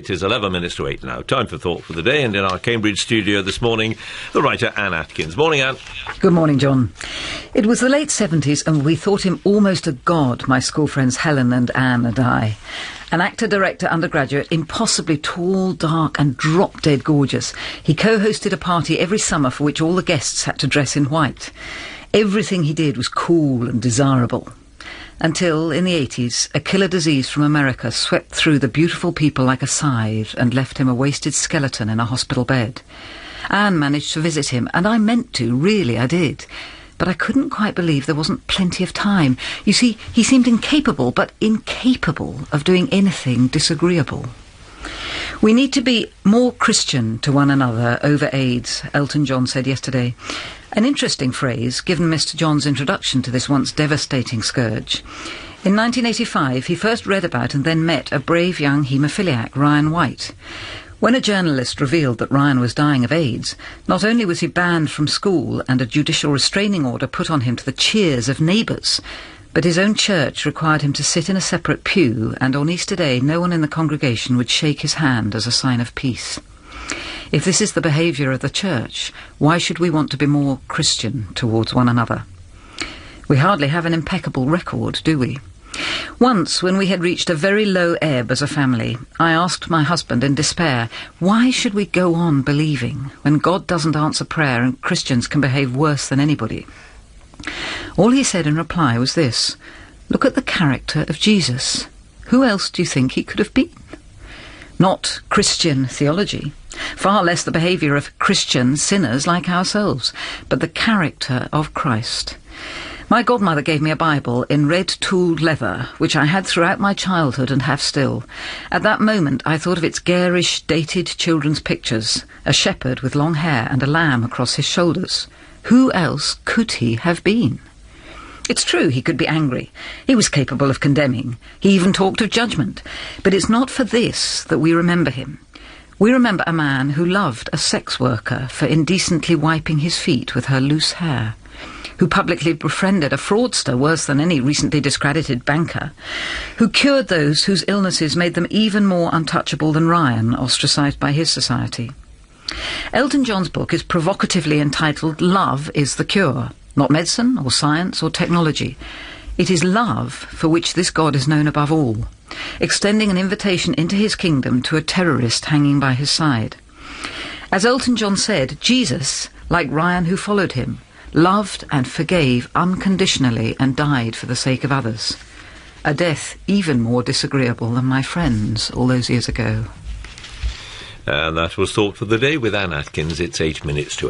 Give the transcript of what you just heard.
It is 11 minutes to 8 now. Time for Thought for the Day, and in our Cambridge studio this morning, the writer Anne Atkins. Morning, Anne. Good morning, John. It was the late 70s and we thought him almost a god, my school friends Helen and Anne and I. An actor, director, undergraduate, impossibly tall, dark and drop-dead gorgeous. He co-hosted a party every summer for which all the guests had to dress in white. Everything he did was cool and desirable. Until, in the 80s, a killer disease from America swept through the beautiful people like a scythe and left him a wasted skeleton in a hospital bed. Anne managed to visit him, and I meant to, really I did. But I couldn't quite believe there wasn't plenty of time. You see, he seemed incapable, but incapable of doing anything disagreeable. We need to be more Christian to one another over AIDS, Elton John said yesterday. An interesting phrase, given Mr. John's introduction to this once devastating scourge. In 1985, he first read about and then met a brave young haemophiliac, Ryan White. When a journalist revealed that Ryan was dying of AIDS, not only was he banned from school and a judicial restraining order put on him to the cheers of neighbours, but his own church required him to sit in a separate pew, and on Easter Day no one in the congregation would shake his hand as a sign of peace. If this is the behaviour of the church, why should we want to be more Christian towards one another? We hardly have an impeccable record, do we? Once, when we had reached a very low ebb as a family, I asked my husband in despair, why should we go on believing when God doesn't answer prayer and Christians can behave worse than anybody? All he said in reply was this: look at the character of Jesus. Who else do you think he could have been? Not Christian theology, far less the behaviour of Christian sinners like ourselves, but the character of Christ. My godmother gave me a Bible in red tooled leather, which I had throughout my childhood and have still. At that moment I thought of its garish, dated children's pictures, a shepherd with long hair and a lamb across his shoulders. Who else could he have been? It's true he could be angry. He was capable of condemning. He even talked of judgment. But it's not for this that we remember him. We remember a man who loved a sex worker for indecently wiping his feet with her loose hair, who publicly befriended a fraudster worse than any recently discredited banker, who cured those whose illnesses made them even more untouchable than Ryan, ostracised by his society. Elton John's book is provocatively entitled Love is the Cure, not medicine or science or technology. It is love for which this God is known above all, extending an invitation into his kingdom to a terrorist hanging by his side. As Elton John said, Jesus, like Ryan who followed him, loved and forgave unconditionally and died for the sake of others. A death even more disagreeable than my friend's all those years ago. And that was Thought for the Day with Anne Atkins. It's 8 minutes to